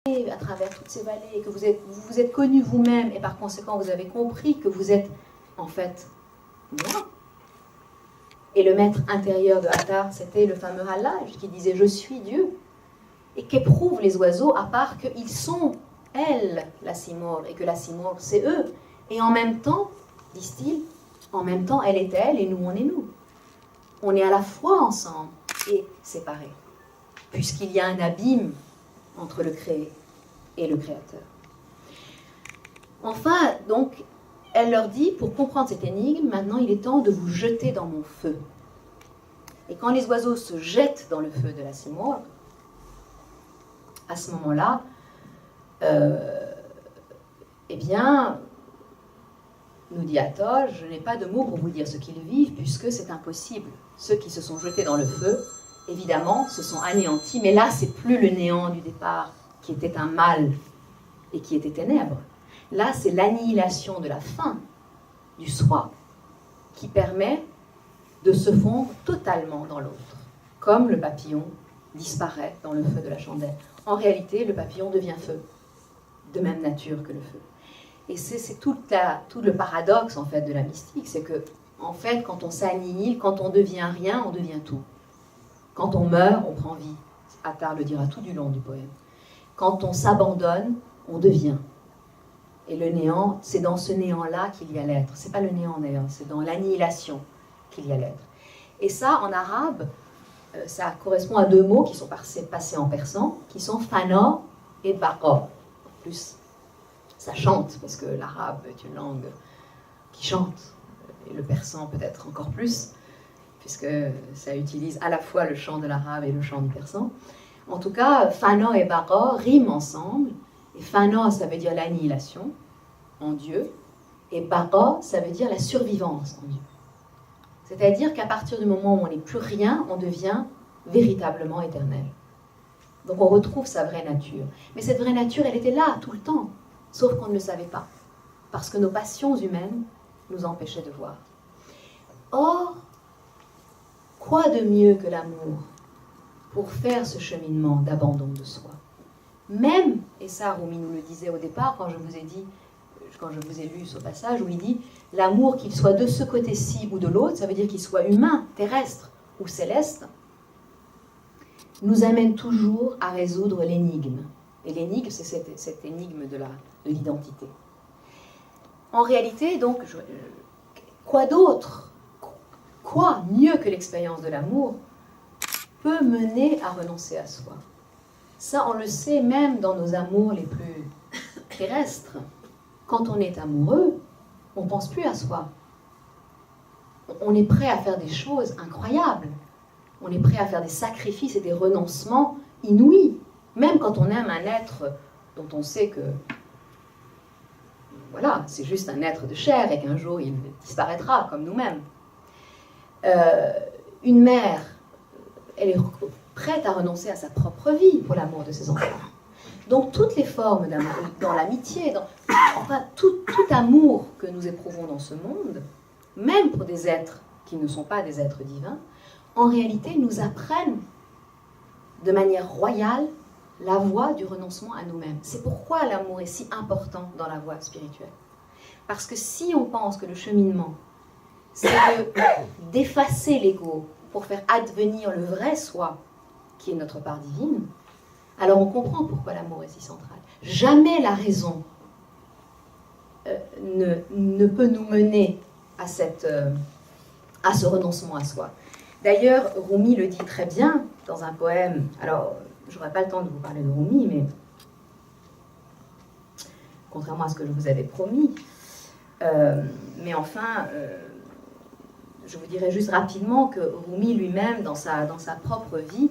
à travers toutes ces vallées, que vous vous êtes connu vous-même, et par conséquent, vous avez compris que vous êtes, en fait, moi. Et le maître intérieur de Attar, c'était le fameux Hallaj, qui disait « Je suis Dieu ». Et qu'éprouvent les oiseaux, à part qu'ils sont, elle, la Simorgh, et que la Simorgh, c'est eux. Et en même temps, disent-ils, en même temps, elle est elle, et nous, on est nous. On est à la fois ensemble et séparés, puisqu'il y a un abîme entre le créé et le créateur. Enfin, donc, elle leur dit, pour comprendre cette énigme, maintenant il est temps de vous jeter dans mon feu. Et quand les oiseaux se jettent dans le feu de la Simorgh, à ce moment-là, eh bien, nous dit Athosh, je n'ai pas de mots pour vous dire ce qu'ils vivent, puisque c'est impossible. Ceux qui se sont jetés dans le feu, évidemment, se sont anéantis, mais là, c'est plus le néant du départ, qui était un mal et qui était ténèbres. Là, c'est l'annihilation de la fin, du soi, qui permet de se fondre totalement dans l'autre, comme le papillon disparaît dans le feu de la chandelle. En réalité, le papillon devient feu, de même nature que le feu. Et c'est tout le paradoxe, en fait, de la mystique, c'est que, en fait, quand on s'annihile, quand on devient rien, on devient tout. Quand on meurt, on prend vie. Attar le dira tout du long du poème. Quand on s'abandonne, on devient. Et le néant, c'est dans ce néant-là qu'il y a l'être. C'est pas le néant d'ailleurs, c'est dans l'annihilation qu'il y a l'être. Et ça, en arabe, ça correspond à deux mots qui sont passés en persan, qui sont fana et baqa. En plus, ça chante, parce que l'arabe est une langue qui chante, et le persan peut-être encore plus, puisque ça utilise à la fois le chant de l'arabe et le chant du persan. En tout cas, fana et baqa riment ensemble, et fana, ça veut dire l'annihilation en Dieu, et baqa, ça veut dire la survivance en Dieu. C'est-à-dire qu'à partir du moment où on n'est plus rien, on devient véritablement éternel. Donc on retrouve sa vraie nature. Mais cette vraie nature, elle était là tout le temps, sauf qu'on ne le savait pas, parce que nos passions humaines nous empêchaient de voir. Or, quoi de mieux que l'amour pour faire ce cheminement d'abandon de soi? Même, et ça Rumi nous le disait au départ, quand je vous ai lu ce passage où il dit « L'amour, qu'il soit de ce côté-ci ou de l'autre, ça veut dire qu'il soit humain, terrestre ou céleste, nous amène toujours à résoudre l'énigme. » Et l'énigme, c'est cette énigme de l'identité. En réalité, donc, quoi d'autre, quoi mieux que l'expérience de l'amour peut mener à renoncer à soi? Ça, on le sait même dans nos amours les plus terrestres. Quand on est amoureux, on ne pense plus à soi. On est prêt à faire des choses incroyables. On est prêt à faire des sacrifices et des renoncements inouïs. Même quand on aime un être dont on sait que, voilà, c'est juste un être de chair et qu'un jour il disparaîtra comme nous-mêmes. Une mère, elle est prête à renoncer à sa propre vie pour l'amour de ses enfants. Donc toutes les formes d'amour, dans l'amitié, enfin tout amour que nous éprouvons dans ce monde, même pour des êtres qui ne sont pas des êtres divins, en réalité nous apprennent de manière royale la voie du renoncement à nous-mêmes. C'est pourquoi l'amour est si important dans la voie spirituelle. Parce que si on pense que le cheminement, c'est d'effacer l'ego pour faire advenir le vrai soi, qui est notre part divine, alors on comprend pourquoi l'amour est si central. Jamais la raison ne peut nous mener à ce renoncement à soi. D'ailleurs, Rumi le dit très bien dans un poème. Alors, je n'aurai pas le temps de vous parler de Rumi, mais contrairement à ce que je vous avais promis. Mais enfin, je vous dirais juste rapidement que Rumi lui-même, dans sa propre vie,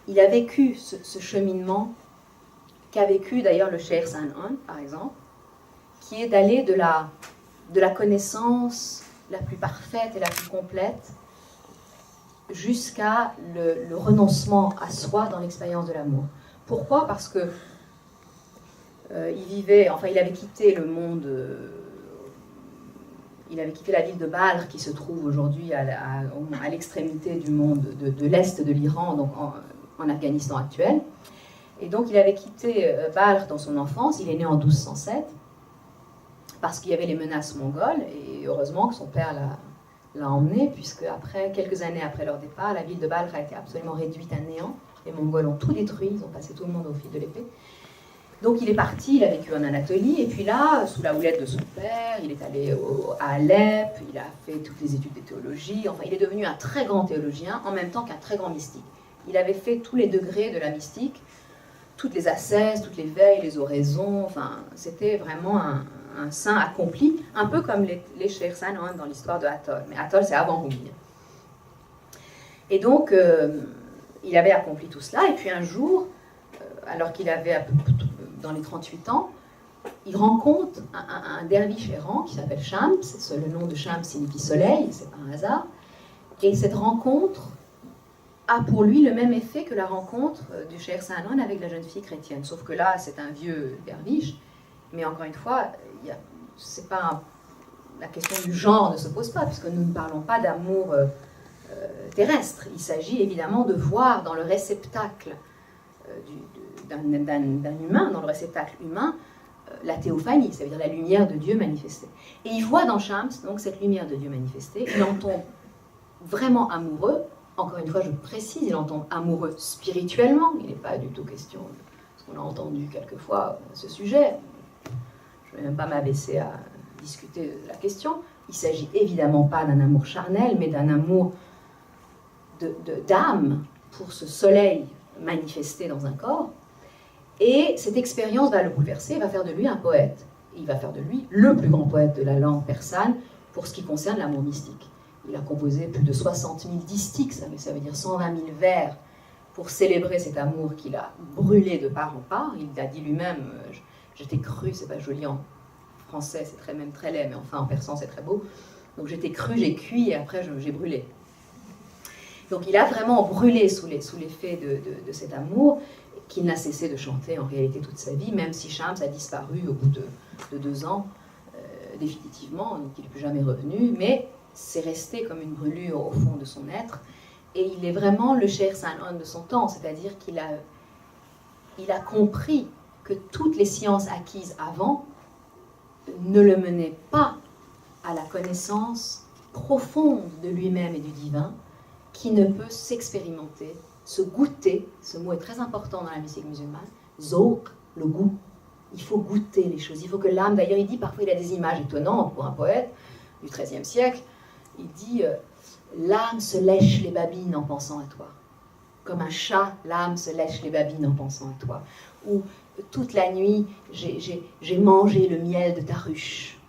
il a vécu ce cheminement qu'a vécu d'ailleurs le Cheikh San'an, par exemple, qui est d'aller de la connaissance la plus parfaite et la plus complète jusqu'à le renoncement à soi dans l'expérience de l'amour. Pourquoi? Parce que il avait quitté le monde, il avait quitté la ville de Badr qui se trouve aujourd'hui à l'extrémité du monde de l'est de l'Iran, donc en Afghanistan actuel. Et donc il avait quitté Balkh dans son enfance, il est né en 1207, parce qu'il y avait les menaces mongoles, et heureusement que son père l'a emmené, puisque quelques années après leur départ, la ville de Balkh a été absolument réduite à néant. Les Mongols ont tout détruit, ils ont passé tout le monde au fil de l'épée. Donc il est parti, il a vécu en Anatolie, et puis là, sous la houlette de son père, il est allé à Alep, il a fait toutes les études de théologie, enfin il est devenu un très grand théologien, en même temps qu'un très grand mystique. Il avait fait tous les degrés de la mystique, toutes les ascèses, toutes les veilles, les oraisons, enfin c'était vraiment un saint accompli, un peu comme les Sheikh Sanon dans l'histoire de Hathor, mais Hathor c'est avant Rumi. Et donc, il avait accompli tout cela, et puis un jour, alors qu'il avait dans les 38 ans, il rencontre un derviche errant qui s'appelle Shams, le nom de Shams signifie soleil, c'est pas un hasard, et cette rencontre a pour lui le même effet que la rencontre du Cheikh Sanon avec la jeune fille chrétienne, sauf que là c'est un vieux derviche, mais encore une fois, c'est pas la question du genre ne se pose pas, puisque nous ne parlons pas d'amour terrestre, il s'agit évidemment de voir dans le réceptacle d'un humain, dans le réceptacle humain, la théophanie, ça veut dire la lumière de Dieu manifestée. Et il voit dans Shams donc cette lumière de Dieu manifestée, il en tombe vraiment amoureux, encore une fois je précise, il en tombe amoureux spirituellement, il n'est pas du tout question, parce qu'on a entendu quelquefois à ce sujet, je ne vais même pas m'abaisser à discuter de la question, il ne s'agit évidemment pas d'un amour charnel, mais d'un amour d'âme pour ce soleil manifesté dans un corps. Et cette expérience va le bouleverser, va faire de lui un poète. Il va faire de lui le plus grand poète de la langue persane pour ce qui concerne l'amour mystique. Il a composé plus de 60 000 distiches, ça veut dire 120 000 vers, pour célébrer cet amour qu'il a brûlé de part en part. Il l'a dit lui-même, j'étais cru, c'est pas joli en français, c'est même très laid, mais enfin en persan c'est très beau. Donc j'étais cru, j'ai cuit et après j'ai brûlé. Donc il a vraiment brûlé sous l'effet de cet amour, qu'il n'a cessé de chanter en réalité toute sa vie, même si Shams a disparu au bout de 2 ans, définitivement, qu'il n'est plus jamais revenu, mais c'est resté comme une brûlure au fond de son être, et il est vraiment le Cheikh Sanon de son temps, c'est-à-dire qu'il a compris que toutes les sciences acquises avant ne le menaient pas à la connaissance profonde de lui-même et du divin, qui ne peut s'expérimenter, se goûter, ce mot est très important dans la mystique musulmane, zauq, le goût. Il faut goûter les choses, il faut que l'âme, d'ailleurs il dit, parfois il a des images étonnantes pour un poète du XIIIe siècle, il dit, l'âme se lèche les babines en pensant à toi. Comme un chat, l'âme se lèche les babines en pensant à toi. Ou toute la nuit, j'ai mangé le miel de ta ruche,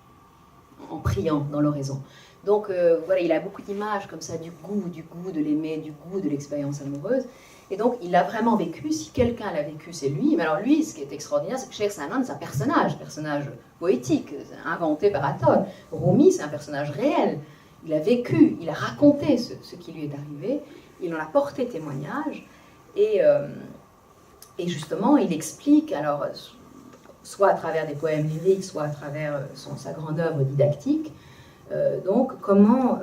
en priant dans l'oraison. Donc voilà, il a beaucoup d'images comme ça, du goût de l'aimer, du goût de l'expérience amoureuse. Et donc il l'a vraiment vécu. Si quelqu'un l'a vécu, c'est lui. Mais alors lui, ce qui est extraordinaire, c'est que Cheikh Sanon, c'est un personnage poétique, inventé par Hathor. Rumi, c'est un personnage réel. Il a vécu, il a raconté ce qui lui est arrivé. Il en a porté témoignage. Et justement, il explique, alors, soit à travers des poèmes lyriques, soit à travers sa grande œuvre didactique, donc comment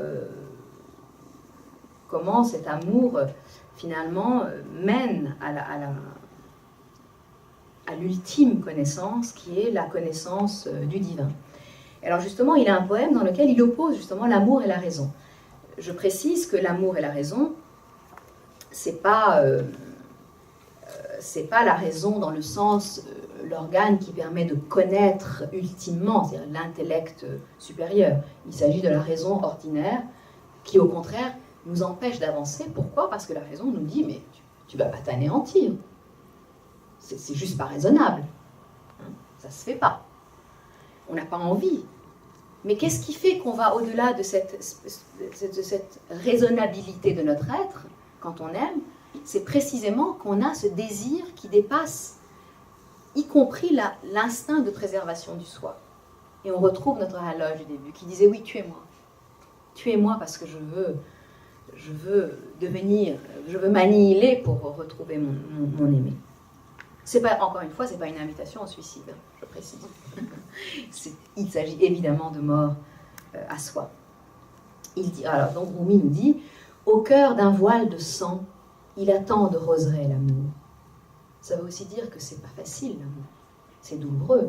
cet amour finalement mène à l'ultime connaissance qui est la connaissance du divin. Alors justement, il a un poème dans lequel il oppose justement l'amour et la raison. Je précise que l'amour et la raison, c'est pas la raison dans le sens l'organe qui permet de connaître ultimement, c'est-à-dire l'intellect supérieur. Il s'agit de la raison ordinaire qui, au contraire, nous empêche d'avancer. Pourquoi ? Parce que la raison nous dit, mais tu ne vas pas t'anéantir. C'est juste pas raisonnable. Hein, ça ne se fait pas. On n'a pas envie. Mais qu'est-ce qui fait qu'on va au-delà de cette raisonnabilité de notre être, quand on aime ? C'est précisément qu'on a ce désir qui dépasse, y compris l'instinct de préservation du soi. Et on retrouve notre haloge du début, qui disait, oui, tuez-moi. Tuez-moi parce que je veux m'annihiler pour retrouver mon aimé. C'est pas, encore une fois, ce n'est pas une invitation au suicide, je précise. Il s'agit évidemment de mort à soi. Il dit, alors, donc Rumi nous dit, au cœur d'un voile de sang, il attend de roseraie l'amour. Ça veut aussi dire que c'est pas facile, l'amour. C'est douloureux.